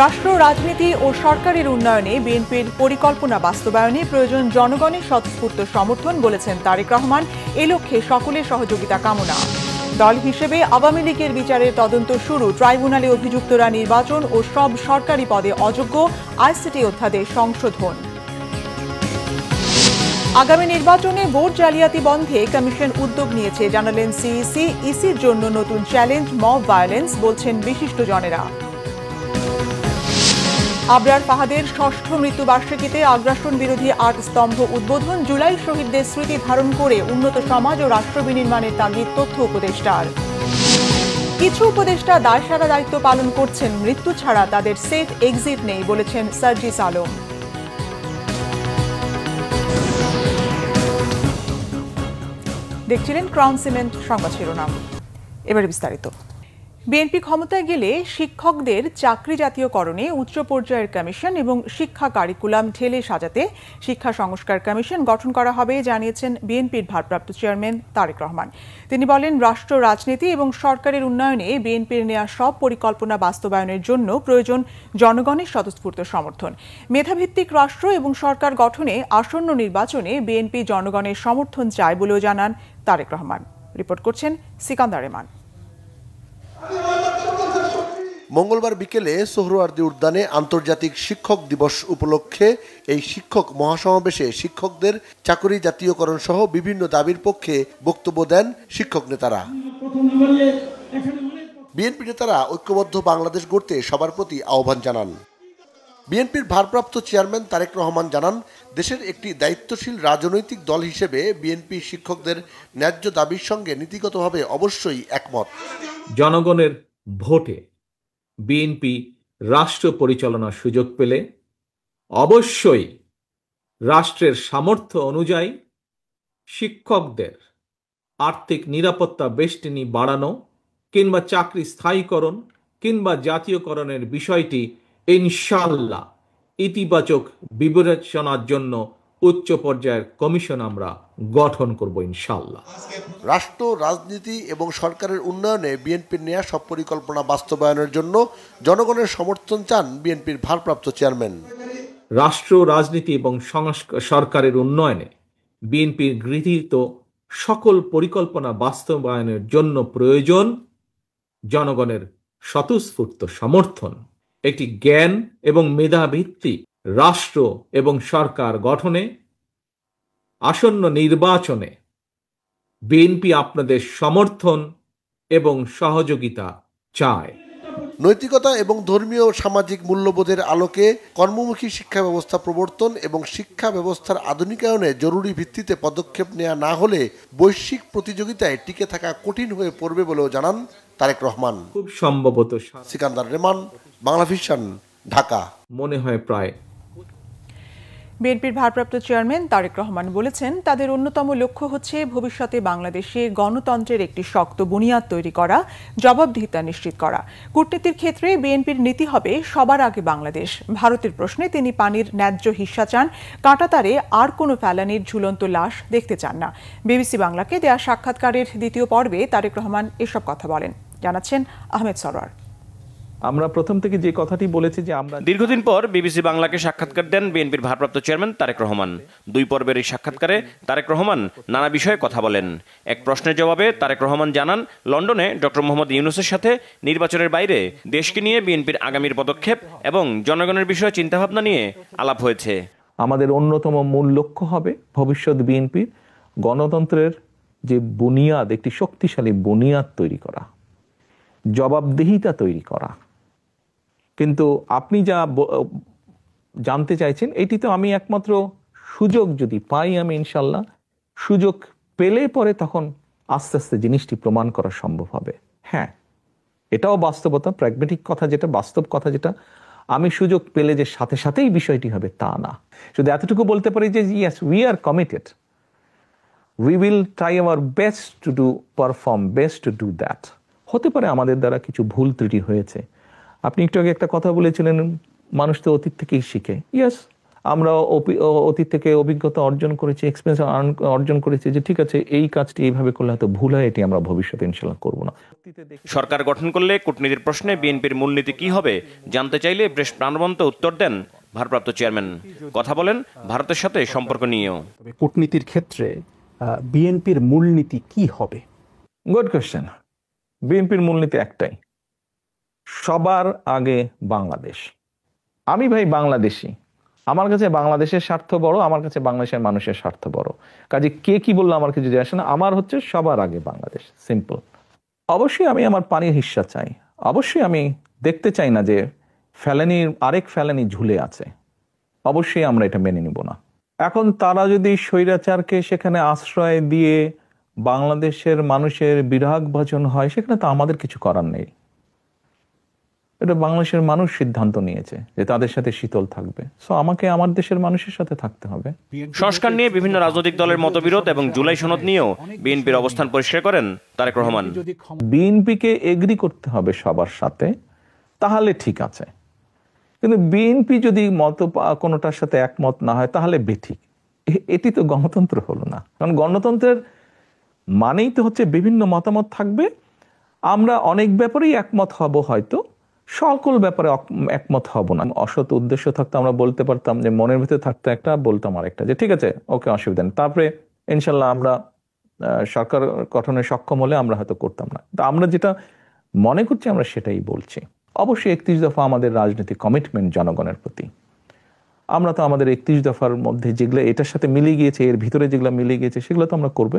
রাষ্ট্র রাজনীতি ও সরকারের উন্নয়নে বিএনপির পরিকল্পনা বাস্তবায়নে প্রয়োজন জনগণের স্বতঃস্ফূর্ত সমর্থন বলেছেন তারেক রহমান। এ লক্ষ্যে সকলের সহযোগিতা কামনা। দল হিসেবে আওয়ামী লীগের বিচারের তদন্ত শুরু। ট্রাইব্যুনালে অভিযুক্তরা নির্বাচন ও সব সরকারি পদে অযোগ্য। আইসিটি অধ্যাদেশ সংশোধন। আগামী নির্বাচনে ভোট জালিয়াতি বন্ধে কমিশন উদ্যোগ নিয়েছে জানালেন সিইসি। ইসির জন্য নতুন চ্যালেঞ্জ মব ভায়োলেন্স, বলছেন বিশিষ্টজনেরা। আবরার ফাহাদের ষষ্ঠ মৃত্যুবার্ষিকীতে আগ্রাসন বিরোধী ৮ স্তম্ভ উদ্বোধন। জুলাই শহীদদের স্মৃতি ধারণ করে উন্নত সমাজ ও রাষ্ট্র বিনির্মাণের তাগিদ তথ্য উপদেষ্টার। কিছু উপদেষ্টা দায়সারা দায়িত্ব পালন করছেন, মৃত্যু ছাড়া তাদের সেফ এক্সিট নেই, বলেছেন সার্জিস আলম। দেখছিলেন ক্রাউন সিমেন্ট সংবাদ শিরোনাম। এবারে বিস্তারিত। বিএনপি ক্ষমতায় গেলে শিক্ষকদের চাকরি জাতীয়করণে উচ্চ পর্যায়ের কমিশন এবং শিক্ষা কারিকুলাম ঢেলে সাজাতে শিক্ষা সংস্কার কমিশন গঠন করা হবে, জানিয়েছেন বিএনপির ভারপ্রাপ্ত চেয়ারম্যান তারেক রহমান। তিনি বলেন, রাষ্ট্র রাজনীতি এবং সরকারের উন্নয়নে বিএনপির নেওয়া সব পরিকল্পনা বাস্তবায়নের জন্য প্রয়োজন জনগণের স্বতঃস্ফূর্ত সমর্থন। মেধাভিত্তিক রাষ্ট্র এবং সরকার গঠনে আসন্ন নির্বাচনে বিএনপি জনগণের সমর্থন চায় বলেও জানান তারেক রহমান। রিপোর্ট করছেন সিকান্দার রেমান। মঙ্গলবার বিকেলে সোহরাওয়ার্দী উদ্যানে আন্তর্জাতিক শিক্ষক দিবস উপলক্ষে এই শিক্ষক মহাসমাবেশে শিক্ষকদের চাকরি জাতীয়করণ সহ বিভিন্ন দাবির পক্ষে বক্তব্য দেন শিক্ষক নেতারা। বিএনপি নেতারা ঐক্যবদ্ধ বাংলাদেশ গড়তে সবার প্রতি আহ্বান জানান। বিএনপির ভারপ্রাপ্ত চেয়ারম্যান তারেক রহমান জানান, দেশের একটি দায়িত্বশীল রাজনৈতিক দল হিসেবে বিএনপি শিক্ষকদের ন্যায্য দাবির সঙ্গে নীতিগতভাবে অবশ্যই একমত। জনগণের ভোটে বিএনপি রাষ্ট্র পরিচালনার সুযোগ পেলে অবশ্যই রাষ্ট্রের সামর্থ্য অনুযায়ী শিক্ষকদের আর্থিক নিরাপত্তা বেষ্টনী বাড়ানো কিংবা চাকরি স্থায়ীকরণ কিংবা জাতীয়করণের বিষয়টি ইনশাআল্লাহ ইতিবাচক বিবেচনার জন্য উচ্চ পর্যায়ের কমিশন আমরা গঠন করব ইনশাআল্লাহ। রাষ্ট্র রাজনীতি এবং সরকারের উন্নয়নে বিএনপির নেয়া সব পরিকল্পনা বাস্তবায়নের জন্য জনগণের সমর্থন চান বিএনপির ভারপ্রাপ্ত চেয়ারম্যান। রাষ্ট্র রাজনীতি এবং সরকারের উন্নয়নে বিএনপির গৃহীত সকল পরিকল্পনা বাস্তবায়নের জন্য প্রয়োজন জনগণের স্বতঃস্ফূর্ত সমর্থন। একটি জ্ঞান এবং মেধাভিত্তিক রাষ্ট্র এবং সরকার গঠনে আসন্ন নির্বাচনে বিএনপি আপনাদের সমর্থন এবং সহযোগিতা চায়। নৈতিকতা এবং ধর্মীয় সামাজিক মূল্যবোধের আলোকে কর্মমুখী শিক্ষা ব্যবস্থা প্রবর্তন এবং শিক্ষা ব্যবস্থার আধুনিকায়নে জরুরি ভিত্তিতে পদক্ষেপ নেওয়া না হলে বৈশ্বিক প্রতিযোগিতায় টিকে থাকা কঠিন হয়ে পড়বে বলেও জানান তারেক রহমান। খুব সম্ভবত সিকান্দার রেমান, বাংলা ভিশন, ঢাকা। মনে হয় প্রায়। বিএনপির ভারপ্রাপ্ত চেয়ারম্যান তারেক রহমান বলেছেন, তাদের অন্যতম লক্ষ্য হচ্ছে ভবিষ্যতে বাংলাদেশে গণতন্ত্রের একটি শক্ত বুনিয়াদ তৈরি করা, জবাবদিহিতা নিশ্চিত করা। কূটনীতির ক্ষেত্রে বিএনপির নীতি হবে সবার আগে বাংলাদেশ। ভারতের প্রশ্নে তিনি পানির ন্যায্য হিস্সা চান, কাঁটাতারে আর কোনো ফেলানির ঝুলন্ত লাশ দেখতে চান না। বিবিসি বাংলাকে দেয়া সাক্ষাৎকারের দ্বিতীয় পর্বে তারেক রহমান এসব কথা বলেন, জানাচ্ছেন আহমেদ সরোয়ার। আমরা প্রথম থেকে যে কথাটি বলেছি যে আমরা দীর্ঘদিন পর বিবিসি বাংলাকে সাক্ষাৎকার দেন বিএনপির ভারপ্রাপ্ত চেয়ারম্যান তারেক রহমান। 2 পর্বের এই সাক্ষাৎকারে তারেক রহমান নানা বিষয়ে কথা বলেন। এক প্রশ্নের জবাবে তারেক রহমান জানান, লন্ডনে ডক্টর মোহাম্মদ ইউনূসের সাথে নির্বাচনের বাইরে দেশকে নিয়ে বিএনপির আগামীর পদক্ষেপ এবং জনগণের বিষয়ে চিন্তাভাবনা নিয়ে আলাপ হয়েছে। আমাদের অন্যতম মূল লক্ষ্য হবে ভবিষ্যৎ বিএনপির গণতন্ত্রের যে বুনিয়াদ, একটি শক্তিশালী বুনিয়াদ তৈরি করা, জবাবদিহিতা তৈরি করা। কিন্তু আপনি যা জানতে চাইছেন, এটি তো আমি একমাত্র সুযোগ যদি পাই, আমি ইনশাল্লাহ সুযোগ পেলে পরে তখন আস্তে আস্তে জিনিসটি প্রমাণ করা সম্ভব হবে। হ্যাঁ, এটাও বাস্তবতা, প্র্যাগমেটিক কথা যেটা, বাস্তব কথা যেটা, আমি সুযোগ পেলে যে সাথে সাথেই বিষয়টি হবে তা না। শুধু এতটুকু বলতে পারি যে yes, we are committed, we will try our best to do perform, best to do that. হতে পারে আমাদের দ্বারা কিছু ভুল ত্রুটি হয়েছে। আপনি একটু আগে একটা কথা বলেছিলেন, মানুষ তো অতীত থেকেই শিখে। ইয়েস, আমরা অতীত থেকে অভিজ্ঞতা অর্জন করেছি, এক্সপিরিয়েন্স অর্জন করেছি যে ঠিক আছে এই কাজটি এইভাবে করলে হয়তো ভুল হয়, এটি আমরা ভবিষ্যতে ইনশাল্লাহ করব না। সরকার গঠন করলে কূটনীতির প্রশ্নে বিএনপির মূলনীতি কি হবে জানতে চাইলে বেশ প্রাণবন্ত উত্তর দেন ভারপ্রাপ্ত চেয়ারম্যান। কথা বলেন ভারতের সাথে সম্পর্ক নিয়েও। কূটনীতির ক্ষেত্রে বিএনপির মূলনীতি কি হবে? Good question. বিএনপির মূলনীতি একটাই, সবার আগে বাংলাদেশ। আমি ভাই বাংলাদেশি, আমার কাছে বাংলাদেশের স্বার্থ বড়, আমার কাছে বাংলাদেশের মানুষের স্বার্থ বড়। কাজে কে কি বললো আমার কিছু যায় আসে না, আমার হচ্ছে সবার আগে বাংলাদেশ, সিম্পল। অবশ্যই আমি আমার পানির হিস্সা চাই, অবশ্যই আমি দেখতে চাই না যে ফেলানির আরেক ফেলানি ঝুলে আছে, অবশ্যই আমরা এটা মেনে নিব না। এখন তারা যদি স্বৈরাচারকে সেখানে আশ্রয় দিয়ে বাংলাদেশের মানুষের বিরাগ ভাজন হয়, সেখানে তো আমাদের কিছু করার নেই। এটা বাংলাদেশের মানুষ সিদ্ধান্ত নিয়েছে যে তাদের সাথে শীতল থাকবে, সো আমাকে আমার দেশের মানুষের সাথে থাকতে হবে। সংস্কার নিয়ে বিভিন্ন রাজনৈতিক দলের মতবিরোধ এবং জুলাই সনদ নিয়েও বিএনপির অবস্থান পরিষ্কার করেন তারেক রহমান। বিএনপিকে এগ্রি করতে হবে সবার সাথে, তাহলে ঠিক আছে, কিন্তু বিএনপি যদি কোনোটার সাথে একমত না হয় তাহলে বেঠিক। এটি তো গণতন্ত্র হলো না। কারণ গণতন্ত্রের মানেই তো হচ্ছে বিভিন্ন মতামত থাকবে, আমরা অনেক ব্যাপারেই একমত হব, হয়তো সকল ব্যাপারে একমত হব না। অসৎ উদ্দেশ্য থাকতো আমরা বলতে পারতাম যে মনের ভিতরে থাকতো একটা, বলতাম আর একটা, যে ঠিক আছে ওকে অসুবিধা নেই, তারপরে ইনশাল্লাহ আমরা সরকার গঠনে সক্ষম হলে আমরা হয়তো করতাম না। তা আমরা যেটা মনে করছি আমরা সেটাই বলছি। অবশ্যই 31 দফা আমাদের রাজনৈতিক কমিটমেন্ট জনগণের প্রতি। আমরা তো আমাদের 31 দফার মধ্যে যেগুলো এটার সাথে মিলে গিয়েছে, এর ভিতরে যেগুলো মিলে গিয়েছে সেগুলো তো আমরা করবো।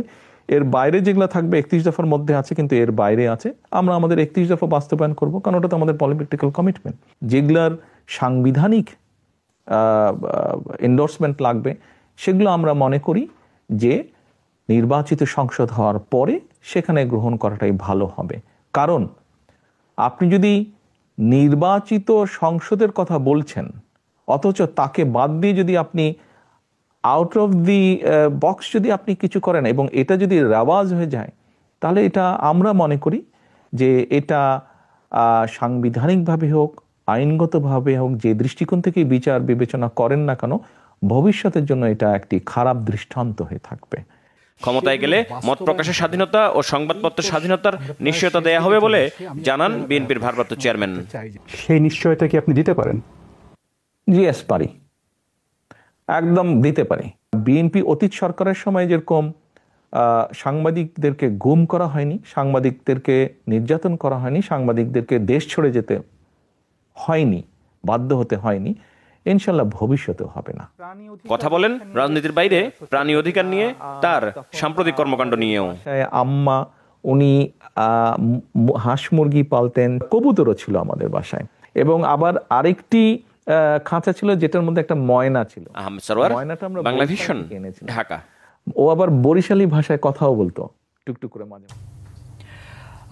এর বাইরে যেগুলো থাকবে 31 দফার মধ্যে আছে কিন্তু এর বাইরে আছে, আমরা আমাদের 31 দফা বাস্তবায়ন করবো, কারণ ওটা তো আমাদের পলিটিক্যাল কমিটমেন্ট। যেগুলার সাংবিধানিক এন্ডোর্সমেন্ট লাগবে সেগুলো আমরা মনে করি যে নির্বাচিত সংসদ হওয়ার পরে সেখানে গ্রহণ করাটাই ভালো হবে। কারণ আপনি যদি নির্বাচিত সংসদের কথা বলছেন অথচ তাকে বাদ দিয়ে যদি আপনি আউট অফ দি বক্স যদি আপনি কিছু করেন এবং এটা যদি রেওয়াজ হয়ে যায়, তাহলে এটা আমরা মনে করি যে এটা সাংবিধানিকভাবে হোক আইনগতভাবে হোক, যে দৃষ্টিকোণ থেকে বিচার বিবেচনা করেন না কেন, ভবিষ্যতের জন্য এটা একটি খারাপ দৃষ্টান্ত হয়ে থাকবে। ক্ষমতায় গেলে মত প্রকাশের স্বাধীনতা ও সংবাদপত্রের স্বাধীনতার নিশ্চয়তা দেয়া হবে বলে জানান বিএনপির ভারপ্রাপ্ত চেয়ারম্যান। সেই নিশ্চয়তা কি আপনি দিতে পারেন? জিএস পারি, একদম দিতে পারি। বিএনপি অতীত সরকারের সময় যেরকম সাংবাদিকদেরকে গুম করা হয়নি, সাংবাদিকদেরকে নির্যাতন করা হয়নি, সাংবাদিকদেরকে দেশ ছেড়ে যেতে হয়নি, বাধ্য হতে হয়নি, ইনশাল্লাহ ভবিষ্যতেও হবে না। কথা বলেন রাজনীতির বাইরে প্রাণী অধিকার নিয়ে, তার সাম্প্রতিক কর্মকাণ্ড নিয়েও। আম্মা উনি হাঁস মুরগি পালতেন, কবুতরও ছিল আমাদের বাসায়, এবং আবার আরেকটি খাঁচা ছিল যেটার মধ্যে একটা ময়না ছিল। আহমেদ সরওয়ার, বাংলাভিশন, ঢাকা। ও আবার বরিশালী ভাষায় কথাও বলতো টুকটুক করে মাঝে।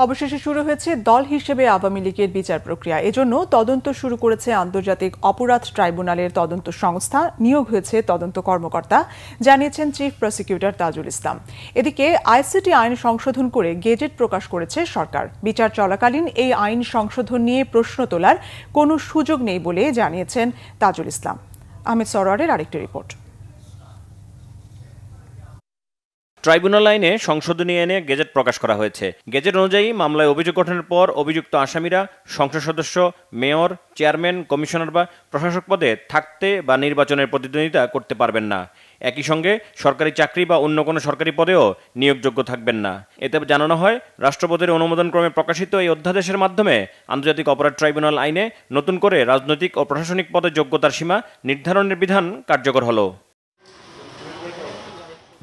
অবশেষে শুরু হয়েছে দল হিসেবে আওয়ামী লীগের বিচার প্রক্রিয়া। এজন্য তদন্ত শুরু করেছে আন্তর্জাতিক অপরাধ ট্রাইব্যুনালের তদন্ত সংস্থা। নিয়োগ হয়েছে তদন্ত কর্মকর্তা, জানিয়েছেন চিফ প্রসিকিউটর তাজুল ইসলাম। এদিকে আইসিটি আইন সংশোধন করে গেজেট প্রকাশ করেছে সরকার। বিচার চলাকালীন এই আইন সংশোধন নিয়ে প্রশ্ন তোলার কোনো সুযোগ নেই বলে জানিয়েছেন তাজুল ইসলাম। আহমেদ সরওয়ারের আরেকটি রিপোর্ট। ট্রাইব্যুনাল আইনে সংশোধনী এনে গেজেট প্রকাশ করা হয়েছে। গেজেট অনুযায়ী মামলায় অভিযোগ গঠনের পর অভিযুক্ত আসামিরা সংসদ সদস্য, মেয়র, চেয়ারম্যান, কমিশনার বা প্রশাসক পদে থাকতে বা নির্বাচনের প্রতিদ্বন্দ্বিতা করতে পারবেন না। একই সঙ্গে সরকারি চাকরি বা অন্য কোনো সরকারি পদেও নিয়োগযোগ্য থাকবেন না। এতে জানানো হয়, রাষ্ট্রপতির অনুমোদনক্রমে প্রকাশিত এই অধ্যাদেশের মাধ্যমে আন্তর্জাতিক অপরাধ ট্রাইব্যুনাল আইনে নতুন করে রাজনৈতিক ও প্রশাসনিক পদে যোগ্যতার সীমা নির্ধারণের বিধান কার্যকর হলো।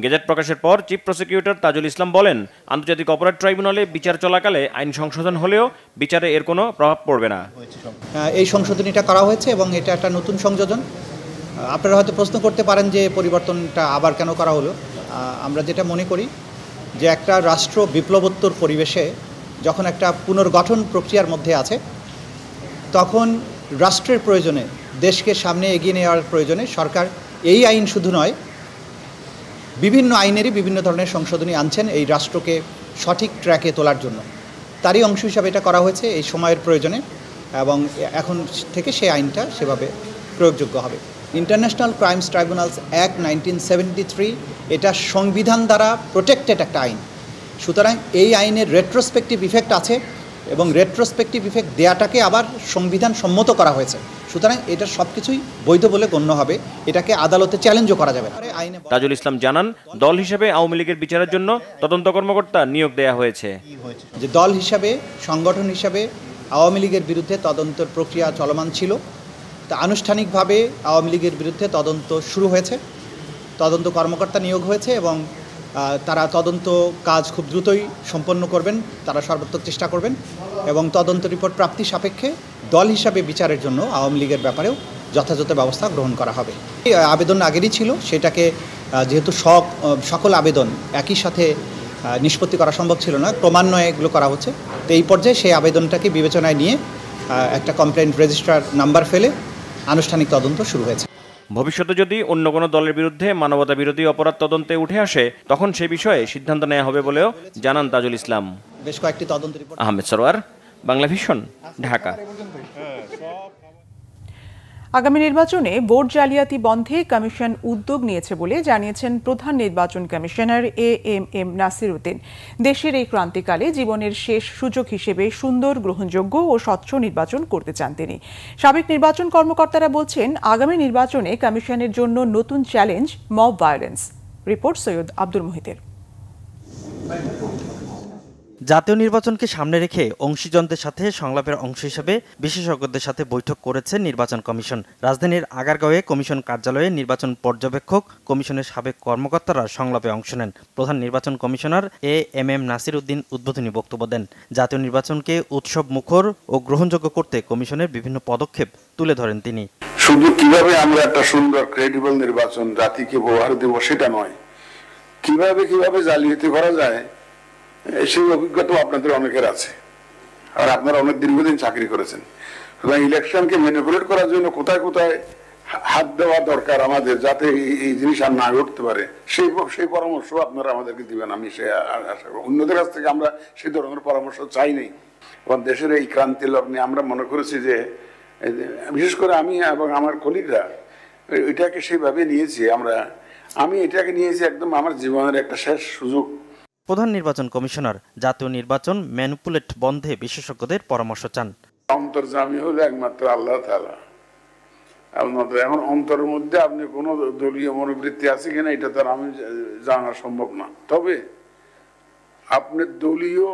গেজেট প্রকাশের পর চিফ প্রসিকিউটর তাজুল ইসলাম বলেন, আন্তর্জাতিক অপরাধ ট্রাইব্যুনালে বিচার চলাকালে আইন সংশোধন হলেও বিচারে এর কোনো প্রভাব পড়বে না। এই সংশোধনীটা করা হয়েছে এবং এটা একটা নতুন সংযোজন। আপনারা হয়তো প্রশ্ন করতে পারেন যে পরিবর্তনটা আবার কেন করা হলো। আমরা যেটা মনে করি যে একটা রাষ্ট্র বিপ্লবোত্তর পরিবেশে যখন একটা পুনর্গঠন প্রক্রিয়ার মধ্যে আছে, তখন রাষ্ট্রের প্রয়োজনে, দেশকে সামনে এগিয়ে নেওয়ার প্রয়োজনে সরকার এই আইন শুধু নয়, বিভিন্ন আইনেরই বিভিন্ন ধরনের সংশোধনী আনছেন এই রাষ্ট্রকে সঠিক ট্র্যাকে তোলার জন্য। তারই অংশ হিসাবে এটা করা হয়েছে এই সময়ের প্রয়োজনে, এবং এখন থেকে সেই আইনটা সেভাবে প্রয়োগযোগ্য হবে। ইন্টারন্যাশনাল ক্রাইমস ট্রাইব্যুনালস অ্যাক্ট 1973 এটা সংবিধান দ্বারা প্রোটেক্টেড একটা আইন। সুতরাং এই আইনের রেট্রোস্পেক্টিভ ইফেক্ট আছে এবং রেট্রোস্পেক্টিভ ইফেক্ট দেয়াটাকে আবার সংবিধান সম্মত করা হয়েছে। সুতরাং এটা সব কিছুই বৈধ বলে গণ্য হবে, এটাকে আদালতে চ্যালেঞ্জও করা যাবে না। তাজুল ইসলাম জানান, দল হিসেবে আওয়ামী লীগের বিচারের জন্য তদন্ত কর্মকর্তা নিয়োগ দেয়া হয়েছে। যে দল হিসাবে, সংগঠন হিসাবে আওয়ামী লীগের বিরুদ্ধে তদন্তের প্রক্রিয়া চলমান ছিল, তা আনুষ্ঠানিকভাবে আওয়ামী লীগের বিরুদ্ধে তদন্ত শুরু হয়েছে, তদন্ত কর্মকর্তা নিয়োগ হয়েছে এবং তারা তদন্ত কাজ খুব দ্রুতই সম্পন্ন করবেন, তারা সর্বাত্মক চেষ্টা করবেন এবং তদন্ত রিপোর্ট প্রাপ্তি সাপেক্ষে দল হিসাবে বিচারের জন্য আওয়ামী লীগের ব্যাপারেও যথাযথ ব্যবস্থা গ্রহণ করা হবে। এই আবেদন আগেরই ছিল, সেটাকে যেহেতু সকল আবেদন একই সাথে নিষ্পত্তি করা সম্ভব ছিল না, ক্রমান্বয়ে এগুলো করা হচ্ছে। তো এই পর্যায়ে সেই আবেদনটাকে বিবেচনায় নিয়ে একটা কমপ্লেন্ট রেজিস্ট্রার নাম্বার ফেলে আনুষ্ঠানিক তদন্ত শুরু হয়েছে। ভবিষ্যতে যদি অন্য কোনো দলের বিরুদ্ধে মানবতা বিরোধী অপরাধ তদন্তে উঠে আসে, তখন সে বিষয়ে সিদ্ধান্ত নেওয়া হবে বলেও জানান তাজুল ইসলাম। বেশ কয়েকটি তদন্ত রিপোর্ট। আহমেদ সরোয়ার, বাংলা ভিশন, ঢাকা। আগামী নির্বাচনে ভোট জালিয়াতি বন্ধে কমিশন উদ্যোগ নিয়েছে বলে জানিয়েছেন প্রধান নির্বাচন কমিশনার এএমএম নাসির উদ্দিন। দেশের এই ক্রান্তিকালে জীবনের শেষ সুযোগ হিসেবে সুন্দর, গ্রহণযোগ্য ও স্বচ্ছ নির্বাচন করতে চান তিনি। সাবেক নির্বাচন কর্মকর্তারা বলছেন, আগামী নির্বাচনে কমিশনের জন্য নতুন challenge mob violence. Report Syed Abdul মুহিতের। জাতীয় নির্বাচনকে সামনে রেখে অংশীজনদের সাথে সংলাপের অংশ হিসেবে বিশেষজ্ঞদের সাথে বৈঠক করেছে নির্বাচন কমিশন। রাজধানীর আগারগাঁওয়ে কমিশন কার্যালয়ে নির্বাচন পর্যবেক্ষক, কমিশনের সাবেক কর্মকর্তারা সংলাপে অংশ নেন। প্রধান নির্বাচন কমিশনার এএমএম নাসির উদ্দিন উদ্বোধনী বক্তব্য দেন। জাতীয় নির্বাচনকে উৎসব মুখর ও গ্রহণযোগ্য করতে কমিশনের বিভিন্ন পদক্ষেপ তুলে ধরেন তিনি। শুধু কিভাবে আমরা একটা সুন্দর ক্রেডিবল নির্বাচন জাতিকে উপহার দেব সেটা নয়, কিভাবে জালিয়াতি করা যায় সেই অভিজ্ঞতা আপনাদের অনেকের আছে, আর আপনারা অনেক দীর্ঘদিন চাকরি করেছেন। সুতরাং ইলেকশনকে ম্যানিপুলেট করার জন্য কোথায় কোথায় হাত দেওয়া দরকার আমাদের, যাতে এই জিনিস আর না ঘটতে পারে, সেই পরামর্শ আপনারা আমাদেরকে দিবেন। আমি সে আশা করি অন্যদের কাছ থেকে আমরা সেই ধরনের পরামর্শ চাই নাই। এবং দেশের এই ক্রান্তি লগ্নে আমরা মনে করেছি যে, বিশেষ করে আমি এবং আমার কলিগরা এটাকে সেইভাবে নিয়েছি, আমি এটাকে নিয়েছি একদম আমার জীবনের একটা শেষ সুযোগ। প্রধান নির্বাচন কমিশনার জাতীয় নির্বাচন ম্যানিপুলেট বন্ধে বিশেষজ্ঞদের পরামর্শ চান। অন্তর্যামী হলো একমাত্র আল্লাহ তাআলা। এখন অন্তরের মধ্যে আপনি কোনো দলীয় মনোবৃত্তি আছে কিনা এটা তো আমি জানা সম্ভব না, তবে আপনি দলীয়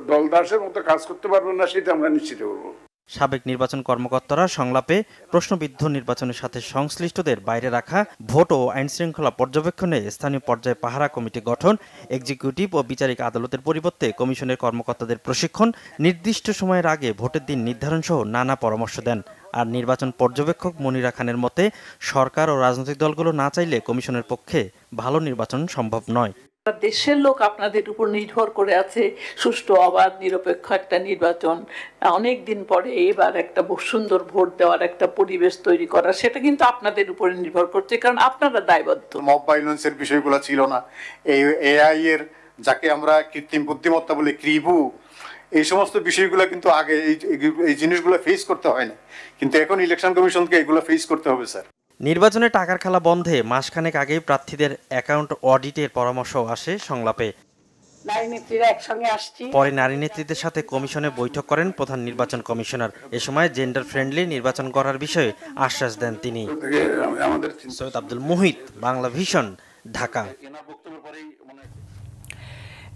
দলদাসের মতো কাজ করতে পারবেন না সেটা আমরা নিশ্চিত করবো। সাবেক নির্বাচন কর্মকর্তারা সংলাপে প্রশ্নবিদ্ধ নির্বাচনের সাথে সংশ্লিষ্টদের বাইরে রাখা, ভোট ও আইনশৃঙ্খলা পর্যবেক্ষণে স্থানীয় পর্যায়ে পাহারা কমিটি গঠন, এক্সিকিউটিভ ও বিচারিক আদালতের পরিবর্তে কমিশনের কর্মকর্তাদের প্রশিক্ষণ, নির্দিষ্ট সময়ের আগে ভোটের দিন নির্ধারণ সহ নানা পরামর্শ দেন। আর নির্বাচন পর্যবেক্ষক মনিরা খানের মতে, সরকার ও রাজনৈতিক দলগুলো না চাইলে কমিশনের পক্ষে ভালো নির্বাচন সম্ভব নয়। দেশের লোক আপনাদের উপর নির্ভর করে আছে সুষ্ঠু, অবাধ, নিরপেক্ষ একটা নির্বাচন। অনেক দিন পরে এবার একটা সুন্দর ভোট দেওয়ার একটা পরিবেশ তৈরি করা, সেটা কিন্তু আপনাদের উপরে নির্ভর করছে, কারণ আপনারা দায়বদ্ধ। মব ভায়োলেন্সের বিষয়গুলো ছিল না, এই এআই এর যাকে আমরা কৃত্রিম বুদ্ধিমত্তা বলি, ক্রিবু, এই সমস্ত বিষয়গুলো কিন্তু আগে এই জিনিসগুলো ফেস করতে হয় না, কিন্তু এখন ইলেকশন কমিশনকে এগুলো ফেস করতে হবে স্যার। নির্বাচনে টাকার খেলা বন্ধে মাসখানেক আগেই প্রার্থীদের অ্যাকাউন্ট অডিটের পরামর্শ আসে সংলাপে। পরে নারী নেত্রীদের সাথে কমিশনে বৈঠক করেন প্রধান নির্বাচন কমিশনার। এ সময় জেন্ডার ফ্রেন্ডলি নির্বাচন করার বিষয়ে আশ্বাস দেন তিনি। সৈয়দ আব্দুল মুহিত, বাংলা ভিশন, ঢাকা।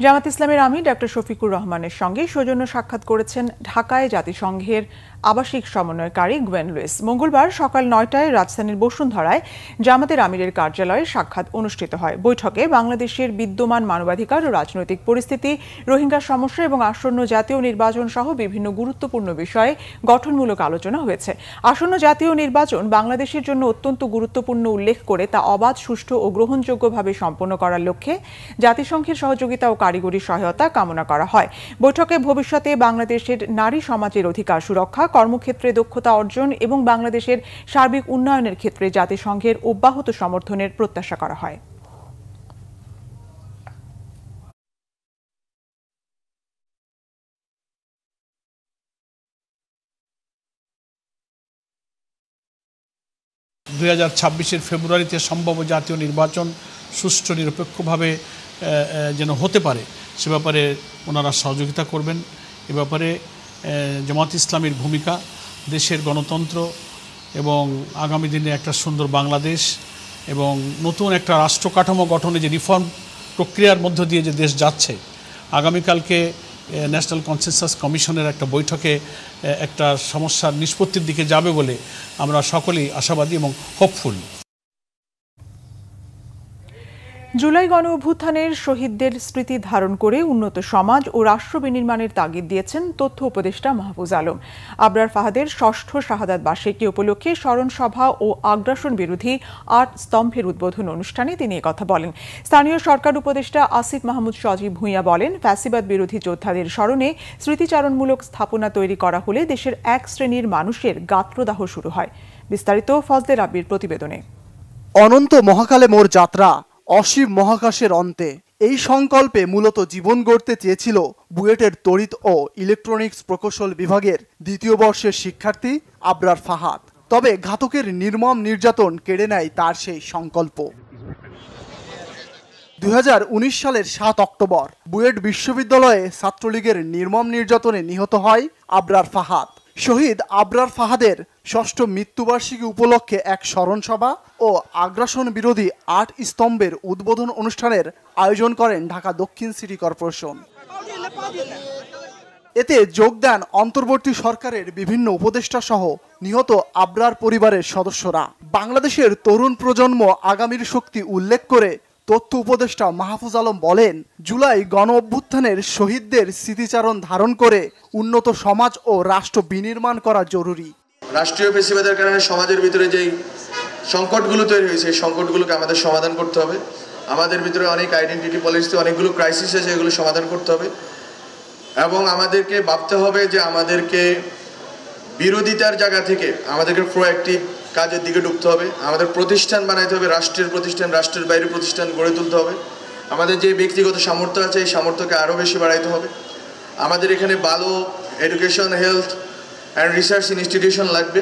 জামাত ইসলামের আমির ডক্টর শফিকুর রহমানের সঙ্গে সৌজন্য সাক্ষাৎ করেছেন ঢাকায় জাতিসংঘের আবাসিক সমন্বয়কারী গুয়েন লুইস। মঙ্গলবার সকাল ৯টায় রাজধানীর বসুন্ধরায় জামাতের আমিরের কার্যালয়ে সাক্ষাৎ অনুষ্ঠিত হয়। বৈঠকে বাংলাদেশের বিদ্যমান মানবাধিকার ও রাজনৈতিক পরিস্থিতি, রোহিঙ্গা সমস্যা এবং আসন্ন জাতীয় নির্বাচন সহ বিভিন্ন গুরুত্বপূর্ণ বিষয়ে গঠনমূলক আলোচনা হয়েছে। আসন্ন জাতীয় নির্বাচন বাংলাদেশের জন্য অত্যন্ত গুরুত্বপূর্ণ উল্লেখ করে তা অবাধ, সুষ্ঠু ও গ্রহণযোগ্যভাবে সম্পন্ন করার লক্ষ্যে জাতিসংঘের সহযোগিতা ও কারিগরি সহায়তা কামনা করা হয়। বৈঠকে ভবিষ্যতে বাংলাদেশের নারী সমাজের অধিকার সুরক্ষা, কর্মক্ষেত্রে দক্ষতা অর্জন এবং বাংলাদেশের সার্বিক উন্নয়নের ক্ষেত্রে জাতিসংঘের অব্যাহত সমর্থনের প্রত্যাশা করা হয়। 2026-এর ফেব্রুয়ারিতে সম্ভাব্য জাতীয় নির্বাচন সুষ্ঠু নিরপেক্ষভাবে যেন হতে পারে সে ব্যাপারে ওনারা সহযোগিতা করবেন। এ ব্যাপারে জামাত ইসলামীর ভূমিকা, দেশের গণতন্ত্র এবং আগামী দিনে একটা সুন্দর বাংলাদেশ এবং নতুন একটা রাষ্ট্র কাঠামো গঠনে যে রিফর্ম প্রক্রিয়ার মধ্য দিয়ে যে দেশ যাচ্ছে, আগামীকালকে ন্যাশনাল কনসেনসাস কমিশনের একটা বৈঠকে একটা সমস্যার নিষ্পত্তির দিকে যাবে বলে আমরা সকলেই আশাবাদী এবং হোপফুল। জুলাই গণ অভ্যুত্থানের শহীদদের স্মৃতি ধারণ করে উন্নত সমাজ ও রাষ্ট্র বিনির্মাণের তাগিদ দিয়েছেন তথ্য উপদেষ্টা মাহফুজ আলম। আবরার ফাহাদের ষষ্ঠ শাহাদাত বার্ষিকী উপলক্ষে স্মরণ সভা ও আগ্রাসন বিরোধী 8 স্তম্ভের উদ্বোধন অনুষ্ঠানে তিনি একথা বলেন। স্থানীয় সরকার উপদেষ্টা আসিফ মাহমুদ সজীব ভূঁইয়া বলেন, ফ্যাসিবাদ বিরোধী যোদ্ধাদের স্মরণে স্মৃতিচারণমূলক স্থাপনা তৈরি করা হলে দেশের এক শ্রেণীর মানুষের গাত্রদাহ শুরু হয়। বিস্তারিত ফজলে রাব্বির প্রতিবেদনে। অনন্ত মহাকালে মোর যাত্রা, অসীম মহাকাশের অন্তে, এই সংকল্পে মূলত জীবন গড়তে চেয়েছিল বুয়েটের তড়িৎ ও ইলেকট্রনিক্স প্রকৌশল বিভাগের 2য় বর্ষের শিক্ষার্থী আবরার ফাহাদ। তবে ঘাতকের নির্মম নির্যাতন কেড়ে নেয় তার সেই সংকল্প। 2019 সালের 7 অক্টোবর বুয়েট বিশ্ববিদ্যালয়ে ছাত্রলীগের নির্মম নির্যাতনে নিহত হয় আবরার ফাহাদ। শহীদ আবরার ফাহাদের ষষ্ঠ মৃত্যুবার্ষিকী উপলক্ষে এক স্মরণ সভা ও আগ্রাসন বিরোধী 8 স্তম্ভের উদ্বোধন অনুষ্ঠানের আয়োজন করেন ঢাকা দক্ষিণ সিটি কর্পোরেশন। এতে যোগ দেন অন্তর্বর্তী সরকারের বিভিন্ন উপদেষ্টা সহ নিহত আবরার পরিবারের সদস্যরা। বাংলাদেশের তরুণ প্রজন্ম আগামীর শক্তি উল্লেখ করে তথ্য উপদেষ্টা মাহফুজ আলম বলেন, জুলাই গণ অভ্যুত্থানের শহীদদের স্মৃতিচারণ ধারণ করে উন্নত সমাজ ও রাষ্ট্র বিনির্মাণ করা জরুরি। রাষ্ট্রীয় ফ্যাসিবাদের কারণে সমাজের ভিতরে যেই সংকটগুলো তৈরি হয়েছে, এই সংকটগুলোকে আমাদের সমাধান করতে হবে। আমাদের ভিতরে অনেক আইডেন্টিটি পলিসিতে অনেকগুলো ক্রাইসিস আছে, এগুলো সমাধান করতে হবে এবং আমাদেরকে ভাবতে হবে যে আমাদেরকে বিরোধিতার জায়গা থেকে আমাদেরকে প্রোঅ্যাক্টিভ কাজের দিকে ঢুকতে হবে। আমাদের প্রতিষ্ঠান বানাইতে হবে, রাষ্ট্রের প্রতিষ্ঠান, রাষ্ট্রের বাইরে প্রতিষ্ঠান গড়ে তুলতে হবে। আমাদের যে ব্যক্তিগত সামর্থ্য আছে এই সামর্থ্যকে আরও বেশি বাড়াইতে হবে। আমাদের এখানে ভালো education, health and research institution লাগবে।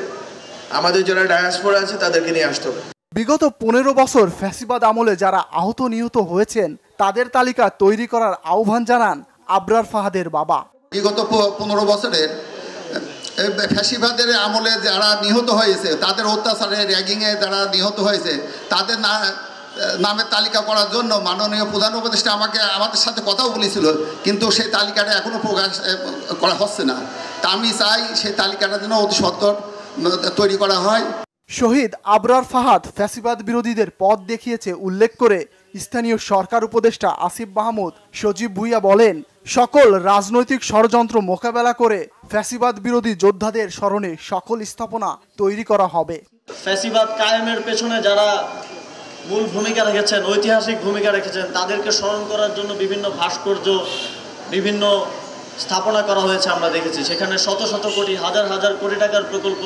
আমাদের যারা ডায়াসপোরা আছে তাদেরকে নিয়ে আসতে হবে। বিগত 15 বছর ফ্যাসিবাদ আমলে যারা আহত নিহত হয়েছেন তাদের তালিকা তৈরি করার আহ্বান জানান আবরার ফাহাদের বাবা। বিগত 15 বছরের ফ্যাসিবাদের আমলে যারা নিহত হয়েছে, তাদের অত্যাচারে, র্যাগিংয়ে যারা নিহত হয়েছে, তাদের নামের তালিকা করার জন্য মাননীয় প্রধান উপদেষ্টা আমাদের সাথে কথাও বলেছিল, কিন্তু সেই তালিকাটা এখনও প্রকাশ করা হচ্ছে না। তা আমি চাই সেই তালিকাটা যেন অতি সত্বর তৈরি করা হয়। শহীদ আবরার ফাহাদ ফ্যাসিবাদ বিরোধীদের পথ দেখিয়েছে উল্লেখ করে স্থানীয় সরকার উপদেষ্টা আসিফ মাহমুদ সজীব ভূঁইয়া বলেন, সকল রাজনৈতিক ষড়যন্ত্র মোকাবেলা করে ফ্যাসিবাদ বিরোধী যোদ্ধাদের স্মরণে সকল স্থাপনা তৈরি করা হবে। ফ্যাসিবাদ কায়েমের পেছনে যারা মূল ভূমিকা রেখেছেন, ঐতিহাসিক ভূমিকা রেখেছেন, তাদেরকে স্মরণ করার জন্য বিভিন্ন ভাস্কর্য, বিভিন্ন স্থাপনা করা হয়েছে আমরা দেখেছি। সেখানে শত শত কোটি, হাজার হাজার কোটি টাকার প্রকল্প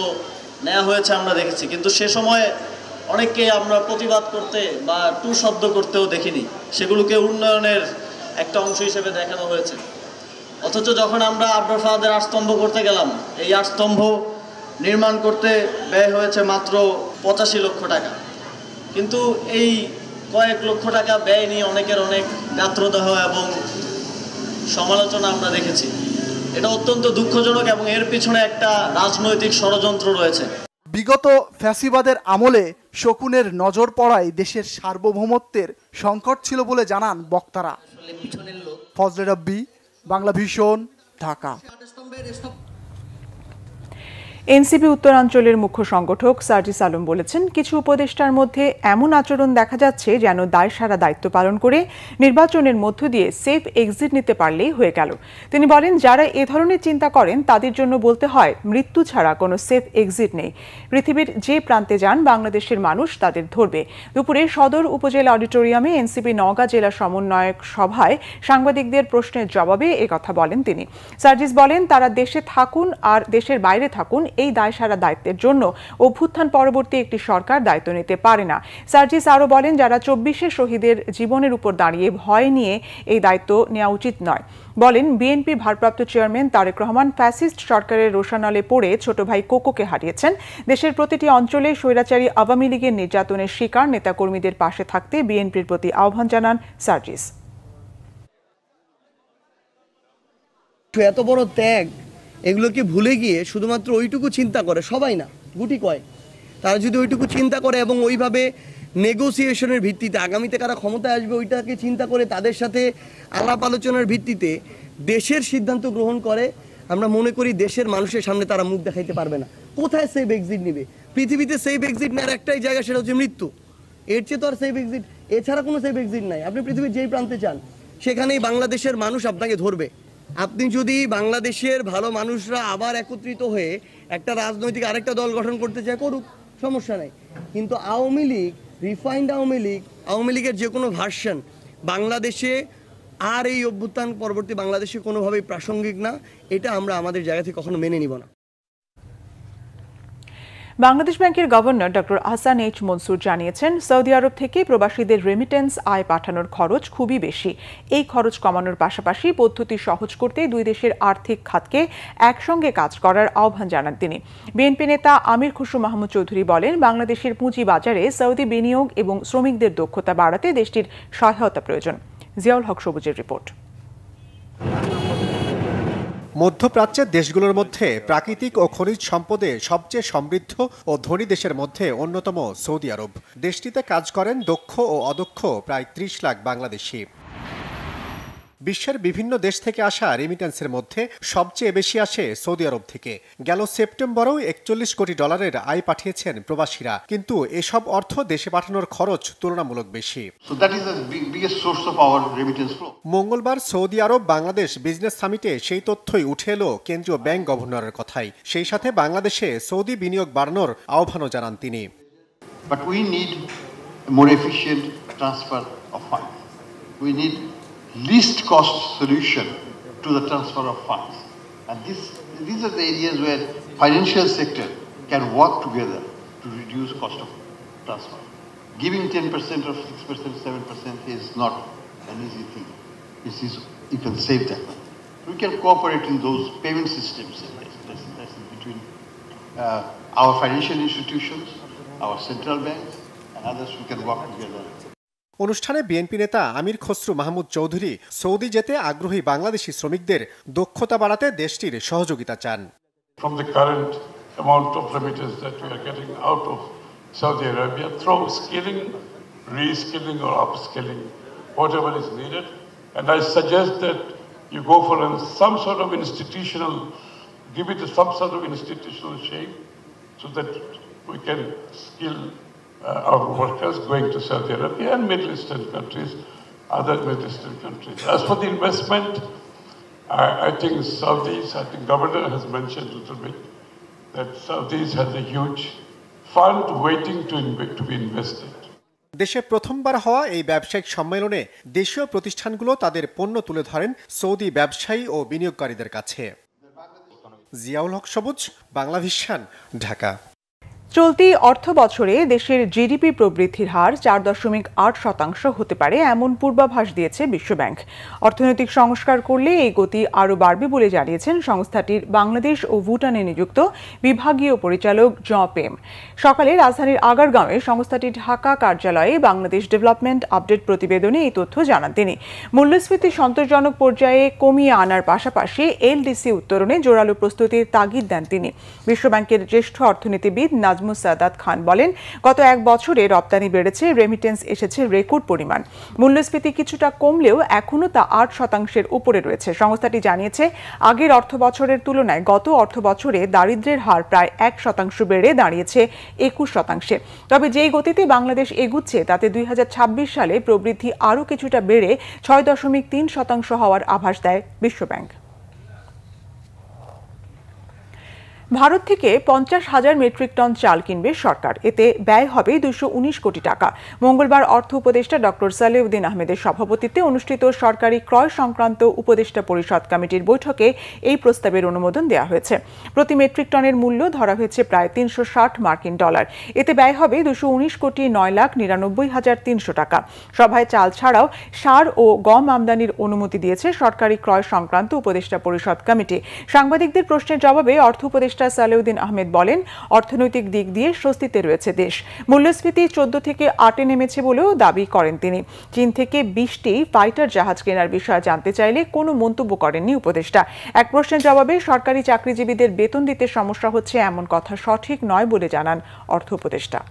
নেওয়া হয়েছে আমরা দেখেছি, কিন্তু সে সময়ে অনেককে আমরা প্রতিবাদ করতে বা টু শব্দ করতেও দেখিনি। সেগুলোকে উন্নয়নের একটা অংশ হিসেবে দেখানো হয়েছে। অথচ যখন আমরা আবরার ফাহাদের 8 স্তম্ভ করতে গেলাম, এই 8 স্তম্ভ নির্মাণ করতে ব্যয় হয়েছে মাত্র 85 লক্ষ টাকা। কিন্তু এই কয়েক লক্ষ টাকা ব্যয় নিয়ে অনেকের অনেক গাত্রদাহ এবং সমালোচনা আমরা দেখেছি। এটা অত্যন্ত দুঃখজনক এবং এর পিছনে একটা রাজনৈতিক ষড়যন্ত্র রয়েছে। বিগত ফ্যাসিবাদের আমলে শকুনের নজর পড়ায় দেশের সার্বভৌমত্বের সংকট ছিল বলে জানান বক্তারা। ফজলে রাব্বি, বাংলা ভিশন, ঢাকা। এনসিপি উত্তরাঞ্চলের মুখ্য সংগঠক সার্জিস আলম বলেছেন, কিছু উপদেষ্টার মধ্যে এমন আচরণ দেখা যাচ্ছে যেন দায়সারা দায়িত্ব পালন করে নির্বাচনের মধ্য দিয়ে সেফ এক্সিট নিতে পারলেই হয়ে গেল। তিনি বলেন, যারা এ ধরনের চিন্তা করেন তাদের জন্য বলতে হয়, মৃত্যু ছাড়া কোনো সেফ এক্সিট নেই। পৃথিবীর যে প্রান্তে যান বাংলাদেশের মানুষ তাদের ধরবে। দুপুরে সদর উপজেলা অডিটোরিয়ামে এনসিপি নওগাঁ জেলা সমন্বয়ক সভায় সাংবাদিকদের প্রশ্নের জবাবে একথা বলেন তিনি। সার্জিস বলেন, তারা দেশে থাকুন আর দেশের বাইরে থাকুন, এই দায়সারা দায়িত্বের জন্য অভ্যুত্থান পরবর্তী একটি সরকার দায়িত্ব নিতে পারে না। সার্জিস আরও বলেন, যারা 24 শহীদের জীবনের উপর দাঁড়িয়ে ভয় নিয়ে এই দায়িত্ব নেওয়া উচিত নয়। বলেন, বিএনপি ভারপ্রাপ্ত চেয়ারম্যান তারেক রহমান ফ্যাসিস্ট সরকারের রোষানলে পড়ে ছোট ভাই কোকোকে হারিয়েছেন। দেশের প্রতিটি অঞ্চলে স্বৈরাচারী আওয়ামী লীগের নির্যাতনের শিকার নেতাকর্মীদের পাশে থাকতে বিএনপির প্রতি আহ্বান জানান সার্জিস। এত বড় ত্যাগ, এগুলোকে ভুলে গিয়ে শুধুমাত্র ওইটুকু চিন্তা করে, সবাই না গুটি কয়, তারা যদি ওইটুকু চিন্তা করে এবং ওইভাবে নেগোসিয়েশনের ভিত্তিতে আগামীতে কারা ক্ষমতায় আসবে ওইটাকে চিন্তা করে তাদের সাথে আলাপ আলোচনার ভিত্তিতে দেশের সিদ্ধান্ত গ্রহণ করে, আমরা মনে করি দেশের মানুষের সামনে তারা মুখ দেখাইতে পারবে না। কোথায় সেফ এক্সিট নেবে? পৃথিবীতে সেফ এক্সিট নেওয়ার একটাই জায়গা, সেটা হচ্ছে মৃত্যু। এর চেয়ে তো আর সেফ এক্সিট, এছাড়া কোনো সেফ এক্সিট নাই। আপনি পৃথিবীর যেই প্রান্তে চান সেখানেই বাংলাদেশের মানুষ আপনাকে ধরবে। আপনি যদি বাংলাদেশের ভালো মানুষরা আবার একত্রিত হয়ে একটা রাজনৈতিক আরেকটা দল গঠন করতে চায়, করুক, সমস্যা নাই। কিন্তু আওয়ামী লীগ, রিফাইন্ড আওয়ামী লীগের যে কোনো ভার্সন বাংলাদেশে আর এই অভ্যুত্থান পরবর্তী বাংলাদেশে কোনোভাবেই প্রাসঙ্গিক না। এটা আমরা আমাদের জায়গা থেকে কখনো মেনে নিব না। বাংলাদেশ ব্যাংকের governor doctor Ahsan H Mansur জানিয়েছেন, সৌদি আরব থেকে প্রবাসীদের রেমিটেন্স আয় পাঠানোর খরচ খুবই বেশি। এই খরচ কমানোর পাশাপাশি পদ্ধতি সহজ করতে দুই দেশের আর্থিক খাতকে একসঙ্গে কাজ করার আহ্বান জানান তিনি। বিএনপি নেতা আমির খসরু মাহমুদ চৌধুরী বলেন, বাংলাদেশের পুঁজি বাজারে সৌদি বিনিয়োগ এবং শ্রমিকদের দক্ষতা বাড়াতে দেশটির সহায়তা প্রয়োজন। জিয়াউল হক সবুজের রিপোর্ট। মধ্যপ্রাচ্যের দেশগুলোর মধ্যে প্রাকৃতিক ও খনিজ সম্পদে সবচেয়ে সমৃদ্ধ ও ধনী দেশের মধ্যে অন্যতম সৌদি আরব। দেশটিতে কাজ করেন দক্ষ ও অদক্ষ প্রায় 30 লাখ বাংলাদেশি। বিশ্বের বিভিন্ন দেশ থেকে আসা রেমিটেন্সের মধ্যে সবচেয়ে বেশি আসে সৌদি আরব থেকে। গেল সেপ্টেম্বরেও 41 কোটি ডলারের আয় পাঠিয়েছেন প্রবাসীরা, কিন্তু এসব অর্থ দেশে পাঠানোর খরচ তুলনামূলক বেশি। মঙ্গলবার সৌদি আরব বাংলাদেশ বিজনেস সামিটে সেই তথ্যই উঠে এলো কেন্দ্রীয় ব্যাংক গভর্নরের কথাই। সেই সাথে বাংলাদেশে সৌদি বিনিয়োগ বাড়ানোর আহ্বানও জানান তিনি। But we need a more efficient transfer of funds. We need least cost solution to the transfer of funds. And these are the areas where financial sector can work together to reduce cost of transfer. Giving 10% or 6%, 7% is not an easy thing. You can save that. We can cooperate in those payment systems between our financial institutions, our central banks, and others. We can work together. অনুষ্ঠানে BNP নেতা আমির Khasru Mahmud Chowdhury Saudi যেতে আগ্রহী বাংলাদেশি শ্রমিকদের দক্ষতা বাড়াতে দেশটির সহযোগিতা চান। From the current amount of remittance that we are getting out of Saudi Arabia, through skilling, reskilling or upskilling, whatever is needed. And I suggest that you go for some sort of institutional, give it some sort of institutional shape so that we can skill our workers going to Saudi Arabia and Middle Eastern countries, other Middle Eastern countries. As for the investment, I think Governor has mentioned a little bit that Saudis has a huge fund waiting to be invested. দেশে প্রথমবার হওয়া এই ব্যবসায়িক সম্মেলনে দেশীয় প্রতিষ্ঠানগুলো তাদের পণ্য তুলে ধরেন সৌদি ব্যবসায়ী ও বিনিয়োগকারীদের কাছে। জিয়াউল হক সবুজ, বাংলাভিশন, ঢাকা। চলতি অর্থ বছরে দেশের জিডিপি প্রবৃদ্ধির হার 4.8% হতে পারে এমন পূর্বাভাস দিয়েছে বিশ্বব্যাংক। অর্থনৈতিক সংস্কার করলে এই গতি আরও বাড়বে বলে জানিয়েছেন সংস্থাটির বাংলাদেশ ও ভুটানে নিযুক্ত বিভাগীয় পরিচালক জ পেম। সকালে রাজধানীর আগারগাঁওয়ে সংস্থাটির ঢাকা কার্যালয়ে বাংলাদেশ ডেভেলপমেন্ট আপডেট প্রতিবেদনে এই তথ্য জানান তিনি। মূল্যস্ফীতি সন্তোষজনক পর্যায়ে কমিয়ে আনার পাশাপাশি এলডিসি উত্তরণে জোরালো প্রস্তুতির তাগিদ দেন তিনি। বিশ্বব্যাংকের জ্যেষ্ঠ অর্থনীতিবিদ সাদাত খান বলেন, গত এক বছরে রপ্তানি বেড়েছে, রেমিটেন্স এসেছে রেকর্ড পরিমাণ। মূল্যস্ফীতি কিছুটা কমলেও এখনও তা 8% উপরে রয়েছে। সংস্থাটি জানিয়েছে, আগের অর্থ বছরের তুলনায় গত অর্থ বছরে দারিদ্র্যের হার প্রায় 1% বেড়ে দাঁড়িয়েছে 21%। তবে যেই গতিতে বাংলাদেশ এগুচ্ছে তাতে 2026 সালে প্রবৃদ্ধি আরও কিছুটা বেড়ে 6.3% হওয়ার আভাস দেয় বিশ্বব্যাংক। ভারত থেকে 50,000 মেট্রিক টন চাল কিনবে সরকার। এতে ব্যয় হবে 219 কোটি টাকা। মঙ্গলবার অর্থ উপদেষ্টা ডক্টর সালেউদ্দিন আহমেদের সভাপতিত্বে অনুষ্ঠিত সরকারি ক্রয় সংক্রান্ত উপদেষ্টা পরিষদ কমিটির বৈঠকে এই প্রস্তাবের অনুমোদন দেওয়া হয়েছে। প্রতি মেট্রিক টনের মূল্য ধরা হয়েছে প্রায় 360 মার্কিন ডলার। এতে ব্যয় হবে 219,09,99,300 টাকা। সভায় চাল ছাড়াও সার ও গম আমদানির অনুমতি দিয়েছে সরকারি ক্রয় সংক্রান্ত উপদেষ্টা পরিষদ কমিটি। সাংবাদিকদের প্রশ্নের জবাবে অর্থ উপদেষ্টা সালেউদ্দিন আহমেদ বলেন, অর্থনৈতিক দিক দিয়ে স্বস্তিতে রয়েছে দেশ। মূল্যস্ফীতি 14 থেকে 8-এ নেমেছে বলেও দাবি করেন তিনি। চীন থেকে 20টি ফাইটার জাহাজ কেনার বিষয়ে জানতে চাইলে কোনো মন্তব্য করেননি উপদেষ্টা। এক প্রশ্নের জবাবে সরকারি চাকরিজীবীদের বেতন দিতে সমস্যা হচ্ছে এমন কথা সঠিক নয় বলে জানান অর্থ উপদেষ্টা।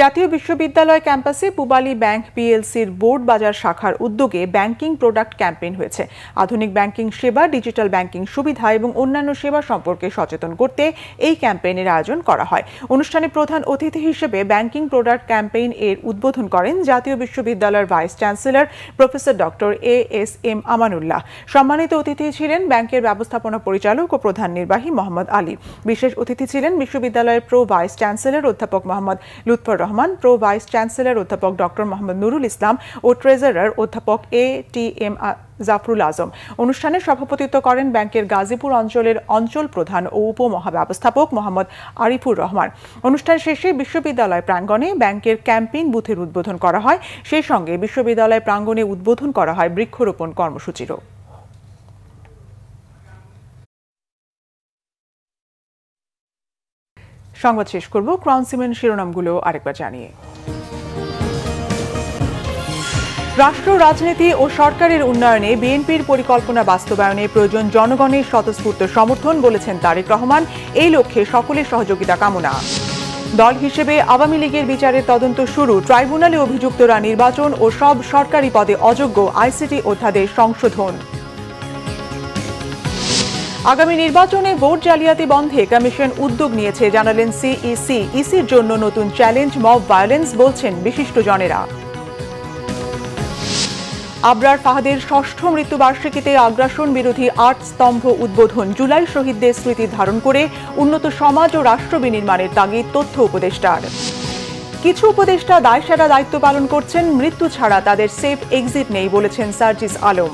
জাতীয় বিশ্ববিদ্যালয় ক্যাম্পাসে পূবালী ব্যাংক পিএলসির বোর্ড বাজার শাখার উদ্যোগে ব্যাংকিং প্রোডাক্ট ক্যাম্পেইন হয়েছে। আধুনিক ব্যাংকিং সেবা, ডিজিটাল ব্যাংকিং সুবিধা এবং অন্যান্য সেবা সম্পর্কে সচেতন করতে এই ক্যাম্পেইনের আয়োজন করা হয়। অনুষ্ঠানে প্রধান অতিথি হিসেবে ব্যাংকিং প্রোডাক্ট ক্যাম্পেইন এর উদ্বোধন করেন জাতীয় বিশ্ববিদ্যালয়ের vice chancellor professor doctor ASM Amanullah. সম্মানিত অতিথি ছিলেন ব্যাংকের ব্যবস্থাপনা পরিচালক ও প্রধান নির্বাহী মোহাম্মদ আলী। বিশেষ অতিথি ছিলেন বিশ্ববিদ্যালয়ের প্রো ভাইস চ্যান্সেলর অধ্যাপক Mohammad Lutfur Rahman, pro vice chancellor অধ্যাপক ডক্টর মোহাম্মদ নুরুল ইসলাম ও ট্রেজারার অধ্যাপক ATM জাফরুল আজম। অনুষ্ঠানে সভাপতিত্ব করেন ব্যাংকের গাজীপুর অঞ্চলের অঞ্চল প্রধান ও উপমহাব্যবস্থাপক মোহাম্মদ আরিফুর রহমান। অনুষ্ঠান শেষে বিশ্ববিদ্যালয় প্রাঙ্গণে ব্যাংকের ক্যাম্পেইন বুথের উদ্বোধন করা হয়। সেই সঙ্গে বিশ্ববিদ্যালয় প্রাঙ্গণে উদ্বোধন করা হয় বৃক্ষরোপণ কর্মসূচিরও। সংবাদ শেষ করব ক্রাউন সিমেন্ট শিরোনামগুলো আরেকবার জানিয়ে। রাষ্ট্র রাজনীতি ও সরকারের উন্নয়নে বিএনপির পরিকল্পনা বাস্তবায়নে প্রয়োজন জনগণের স্বতঃস্ফূর্ত সমর্থন বলেছেন তারেক রহমান। এই লক্ষ্যে সকলের সহযোগিতা কামনা। দল হিসেবে আওয়ামী লীগের বিচারের তদন্ত শুরু। ট্রাইব্যুনালে অভিযুক্তরা নির্বাচন ও সব সরকারি পদে অযোগ্য, আইসিটি অধ্যাদেশ সংশোধন। আগামী নির্বাচনে ভোট জালিয়াতি বন্ধে কমিশন উদ্যোগ নিয়েছে জানালেন সিইসি। ইসির জন্য নতুন চ্যালেঞ্জ মব ভায়োলেন্স বলছেন বিশিষ্টজনেরা। আবরার ফাহাদের 6ষ্ঠ মৃত্যুবার্ষিকীতে আগ্রাসন বিরোধী 8 স্তম্ভ উদ্বোধন। জুলাই শহীদদের স্মৃতি ধারণ করে উন্নত সমাজ ও রাষ্ট্র বিনির্মাণের তাগিদ তথ্য উপদেষ্টার। কিছু উপদেষ্টা দায়সারা দায়িত্ব পালন করছেন, মৃত্যু ছাড়া তাদের সেফ এক্সিট নেই বলেছেন সার্জিস আলম।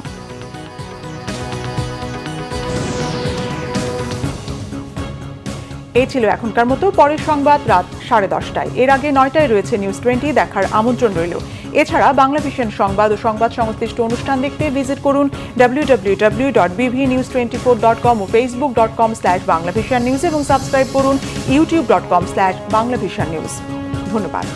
এই ছিল এখনকার মতো। পরের সংবাদ রাত 10:30টায়। এর আগে 9টায় রয়েছে নিউজ 20 দেখার আমন্ত্রণ রইল। এছাড়া বাংলা ভিশন সংবাদ ও সংবাদ সংশ্লিষ্ট অনুষ্ঠান দেখতে ভিজিট করুন www.bvnews24.com ও facebook.com/banglavishannews এবং সাবস্ক্রাইব করুন youtube.com/banglavishannews। ধন্যবাদ।